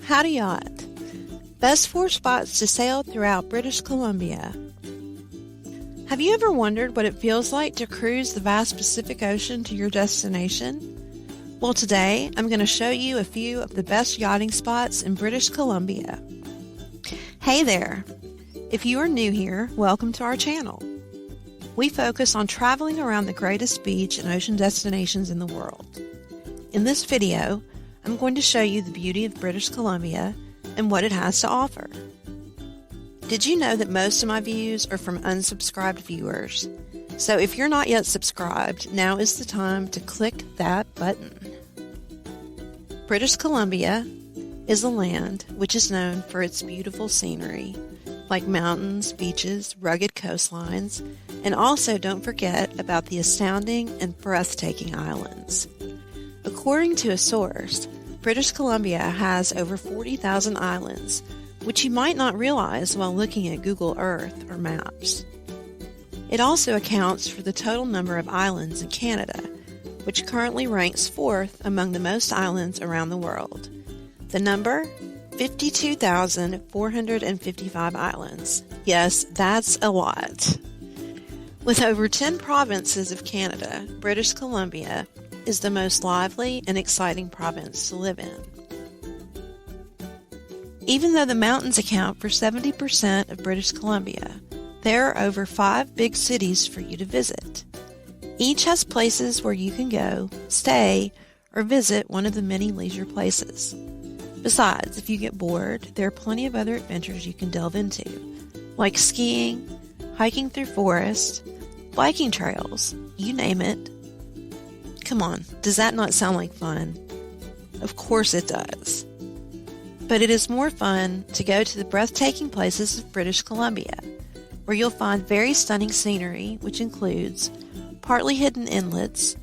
Haida Yacht. Best 4 spots to sail throughout British Columbia. Have you ever wondered what it feels like to cruise the vast Pacific Ocean to your destination? Well, today I'm going to show you a few of the best yachting spots in British Columbia. Hey there! If you are new here, welcome to our channel. We focus on traveling around the greatest beach and ocean destinations in the world. In this video, I'm going to show you the beauty of British Columbia and what it has to offer. Did you know that most of my views are from unsubscribed viewers? So if you're not yet subscribed, now is the time to click that button. British Columbia is a land which is known for its beautiful scenery, like mountains, beaches, rugged coastlines, and also don't forget about the astounding and breathtaking islands. According to a source, British Columbia has over 40,000 islands, which you might not realize while looking at Google Earth or maps. It also accounts for the total number of islands in Canada, which currently ranks 4th among the most islands around the world. The number? 52,455 islands. Yes, that's a lot. With over 10 provinces of Canada, British Columbia is the most lively and exciting province to live in. Even though the mountains account for 70% of British Columbia, there are over 5 big cities for you to visit. Each has places where you can go, stay, or visit one of the many leisure places. Besides, if you get bored, there are plenty of other adventures you can delve into, like skiing, hiking through forests, biking trails, you name it. Come on, does that not sound like fun? Of course it does. But it is more fun to go to the breathtaking places of British Columbia, where you'll find very stunning scenery, which includes partly hidden inlets,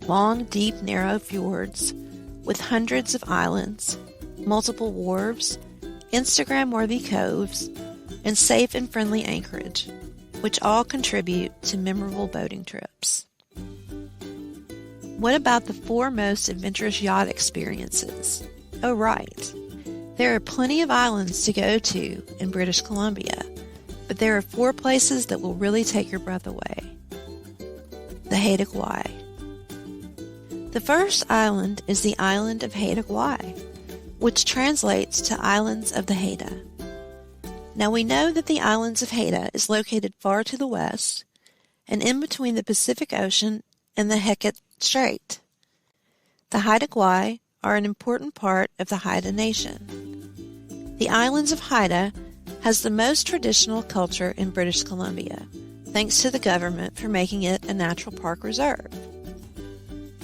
long, deep, narrow fjords with hundreds of islands, multiple wharves, Instagram-worthy coves, and safe and friendly anchorage, which all contribute to memorable boating trips. What about the 4 most adventurous yacht experiences? Oh, right. There are plenty of islands to go to in British Columbia, but there are 4 places that will really take your breath away. The Haida Gwaii. The first island is the island of Haida Gwaii, which translates to Islands of the Haida. Now we know that the Islands of Haida is located far to the west and in between the Pacific Ocean and the Hecate Strait. The Haida Gwaii are an important part of the Haida Nation. The Islands of Haida has the most traditional culture in British Columbia, thanks to the government for making it a natural park reserve.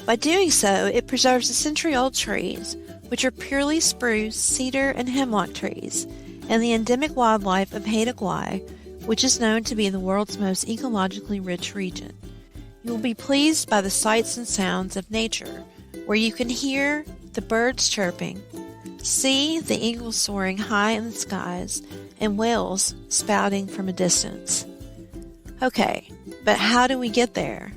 By doing so, it preserves the century-old trees, which are purely spruce, cedar, and hemlock trees, and the endemic wildlife of Haida Gwaii, which is known to be the world's most ecologically rich region. You will be pleased by the sights and sounds of nature, where you can hear the birds chirping, see the eagles soaring high in the skies, and whales spouting from a distance. Okay, but how do we get there?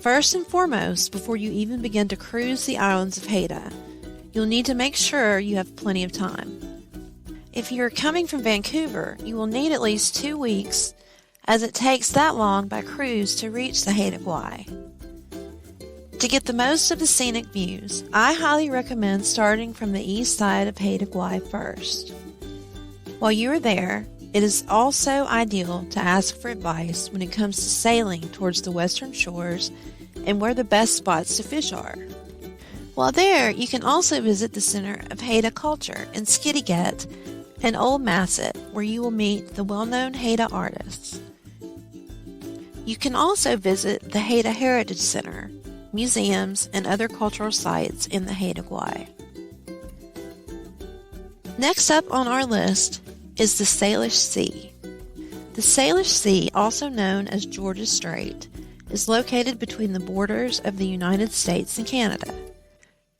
First and foremost, before you even begin to cruise the Islands of Haida, you'll need to make sure you have plenty of time. If you're coming from Vancouver, you will need at least 2 weeks, as it takes that long by cruise to reach the Haida Gwaii. To get the most of the scenic views, I highly recommend starting from the east side of Haida Gwaii first. While you are there, it is also ideal to ask for advice when it comes to sailing towards the western shores and where the best spots to fish are. While there, you can also visit the Center of Haida Culture in Skidegate and Old Masset, where you will meet the well-known Haida artists. You can also visit the Haida Heritage Center, museums, and other cultural sites in the Haida Gwaii. Next up on our list is the Salish Sea. The Salish Sea, also known as George's Strait, is located between the borders of the United States and Canada.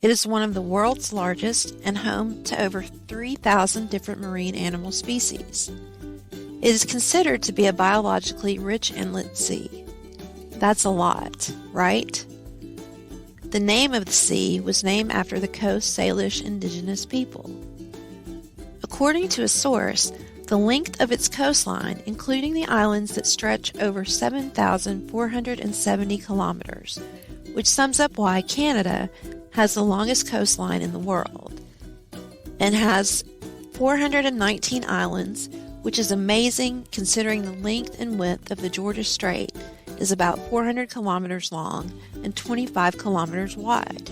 It is one of the world's largest and home to over 3,000 different marine animal species. It is considered to be a biologically rich inlet sea. That's a lot, right? The name of the sea was named after the Coast Salish indigenous people. According to a source, the length of its coastline, including the islands that stretch over 7,470 kilometers, which sums up why Canada has the longest coastline in the world and has 419 islands, which is amazing considering the length and width of the Georgia Strait is about 400 kilometers long and 25 kilometers wide.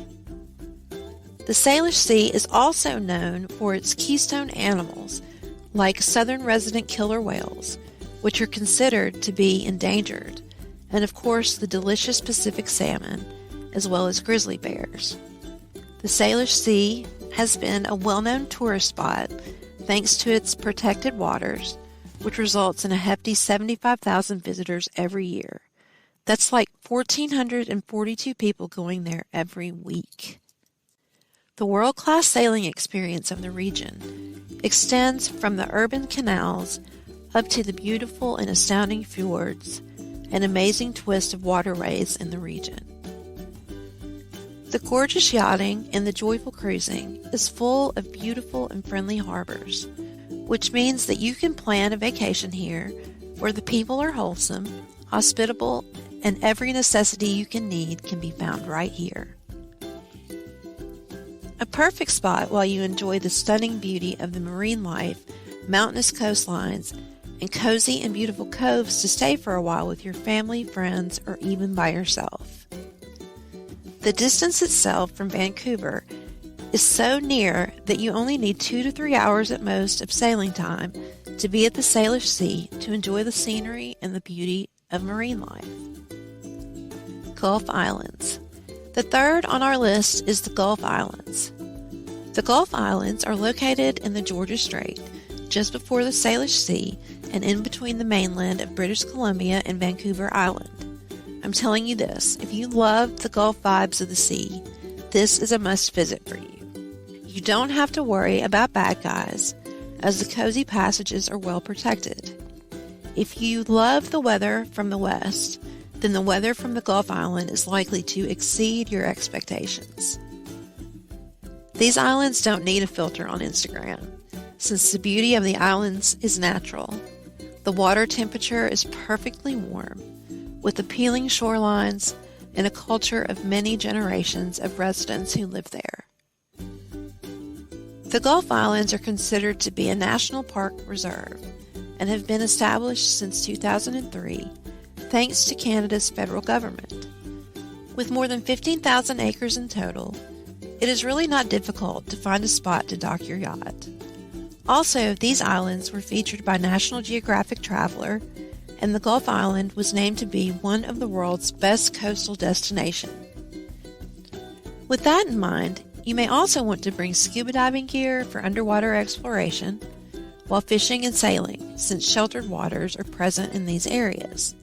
The Salish Sea is also known for its keystone animals, like southern resident killer whales, which are considered to be endangered, and of course the delicious Pacific salmon, as well as grizzly bears. The Salish Sea has been a well-known tourist spot thanks to its protected waters, which results in a hefty 75,000 visitors every year. That's like 1,442 people going there every week. The world-class sailing experience of the region extends from the urban canals up to the beautiful and astounding fjords and amazing twist of waterways in the region. The gorgeous yachting and the joyful cruising is full of beautiful and friendly harbors, which means that you can plan a vacation here where the people are wholesome, hospitable, and every necessity you can need can be found right here. A perfect spot while you enjoy the stunning beauty of the marine life, mountainous coastlines, and cozy and beautiful coves to stay for a while with your family, friends, or even by yourself. The distance itself from Vancouver is so near that you only need 2 to 3 hours at most of sailing time to be at the Salish Sea to enjoy the scenery and the beauty of marine life. Gulf Islands. The third on our list is the Gulf Islands. The Gulf Islands are located in the Georgia Strait, just before the Salish Sea and in between the mainland of British Columbia and Vancouver Island. I'm telling you this, if you love the Gulf vibes of the sea, this is a must visit for you. You don't have to worry about bad guys, as the cozy passages are well protected. If you love the weather from the west, then the weather from the Gulf Island is likely to exceed your expectations. These islands don't need a filter on Instagram, since the beauty of the islands is natural. The water temperature is perfectly warm, with appealing shorelines and a culture of many generations of residents who live there. The Gulf Islands are considered to be a national park reserve and have been established since 2003 thanks to Canada's federal government. With more than 15,000 acres in total, it is really not difficult to find a spot to dock your yacht. Also, these islands were featured by National Geographic Traveler, and the Gulf Island was named to be one of the world's best coastal destinations. With that in mind, you may also want to bring scuba diving gear for underwater exploration while fishing and sailing, since sheltered waters are present in these areas.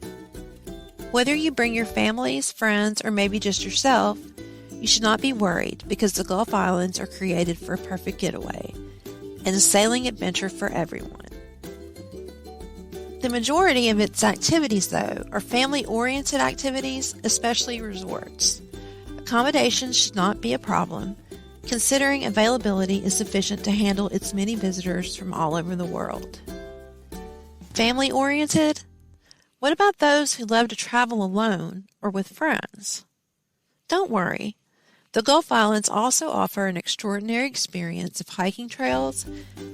Whether you bring your families, friends, or maybe just yourself, you should not be worried because the Gulf Islands are created for a perfect getaway and a sailing adventure for everyone. The majority of its activities, though, are family-oriented activities, especially resorts. Accommodations should not be a problem, considering availability is sufficient to handle its many visitors from all over the world. Family-oriented? What about those who love to travel alone or with friends? Don't worry. The Gulf Islands also offer an extraordinary experience of hiking trails,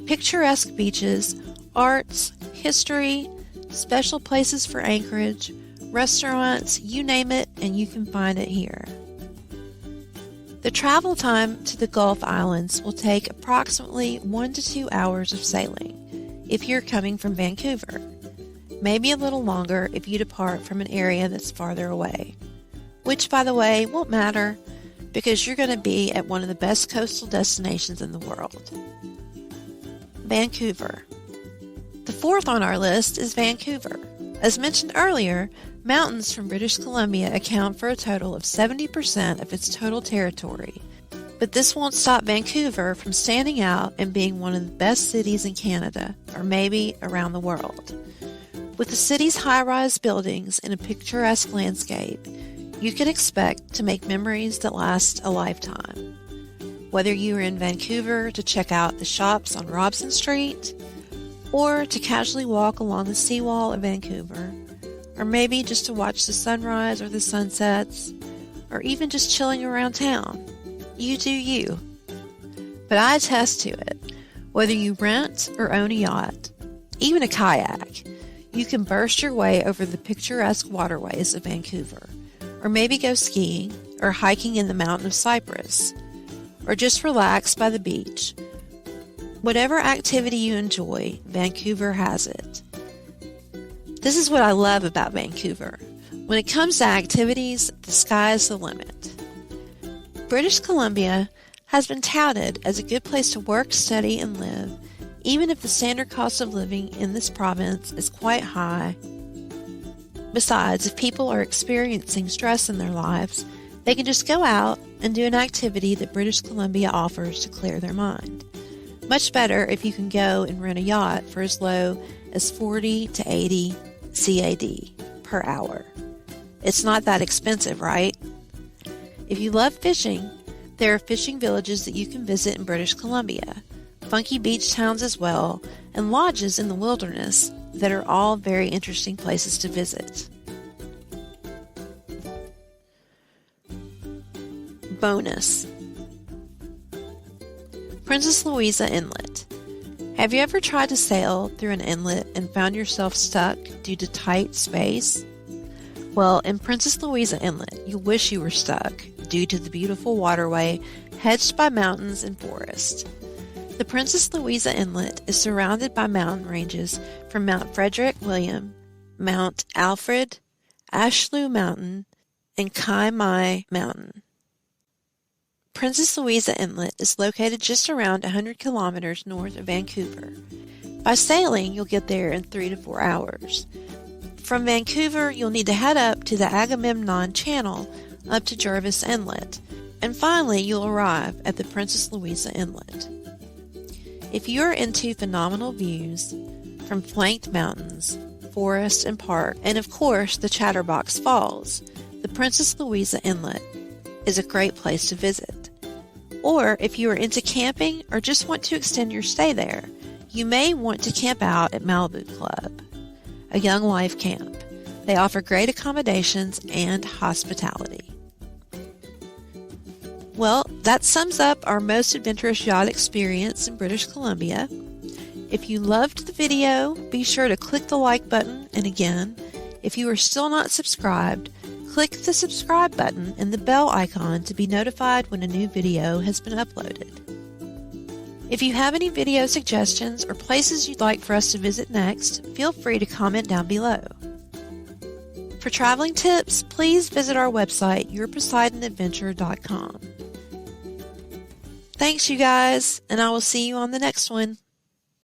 picturesque beaches, arts, history, special places for anchorage, restaurants, you name it, and you can find it here. The travel time to the Gulf Islands will take approximately 1 to 2 hours of sailing if you're coming from Vancouver. Maybe a little longer if you depart from an area that's farther away, which, by the way, won't matter because you're going to be at one of the best coastal destinations in the world. Vancouver. The fourth on our list is Vancouver. As mentioned earlier, mountains from British Columbia account for a total of 70% of its total territory, but this won't stop Vancouver from standing out and being one of the best cities in Canada, or maybe around the world. With the city's high-rise buildings and a picturesque landscape, you can expect to make memories that last a lifetime. Whether you are in Vancouver to check out the shops on Robson Street, or to casually walk along the seawall of Vancouver, or maybe just to watch the sunrise or the sunsets, or even just chilling around town, you do you. But I attest to it. Whether you rent or own a yacht, even a kayak, you can burst your way over the picturesque waterways of Vancouver, or maybe go skiing or hiking in the mountain of Cypress, or just relax by the beach. Whatever activity you enjoy, Vancouver has it. This is what I love about Vancouver. When it comes to activities, the sky is the limit. British Columbia has been touted as a good place to work, study, and live, even if the standard cost of living in this province is quite high. Besides, if people are experiencing stress in their lives, they can just go out and do an activity that British Columbia offers to clear their mind. Much better if you can go and rent a yacht for as low as 40 to 80 CAD per hour. It's not that expensive, right? If you love fishing, there are fishing villages that you can visit in British Columbia, funky beach towns as well, and lodges in the wilderness that are all very interesting places to visit. Bonus: Princess Louisa Inlet. Have you ever tried to sail through an inlet and found yourself stuck due to tight space? Well, in Princess Louisa Inlet, you wish you were stuck due to the beautiful waterway hedged by mountains and forest. The Princess Louisa Inlet is surrounded by mountain ranges from Mount Frederick William, Mount Alfred, Ashlew Mountain, and Kaimai Mountain. Princess Louisa Inlet is located just around 100 kilometers north of Vancouver. By sailing, you'll get there in 3 to 4 hours. From Vancouver, you'll need to head up to the Agamemnon Channel up to Jervis Inlet, and finally you'll arrive at the Princess Louisa Inlet. If you're into phenomenal views from flanked mountains, forest and park, and of course the Chatterbox Falls, the Princess Louisa Inlet is a great place to visit. Or if you are into camping or just want to extend your stay there, you may want to camp out at Malibu Club, a young life camp. They offer great accommodations and hospitality. Well, that sums up our most adventurous yacht experience in British Columbia. If you loved the video, be sure to click the like button, and again, if you are still not subscribed, click the subscribe button and the bell icon to be notified when a new video has been uploaded. If you have any video suggestions or places you'd like for us to visit next, feel free to comment down below. For traveling tips, please visit our website, yourposeidonadventure.com. Thanks, you guys, and I will see you on the next one.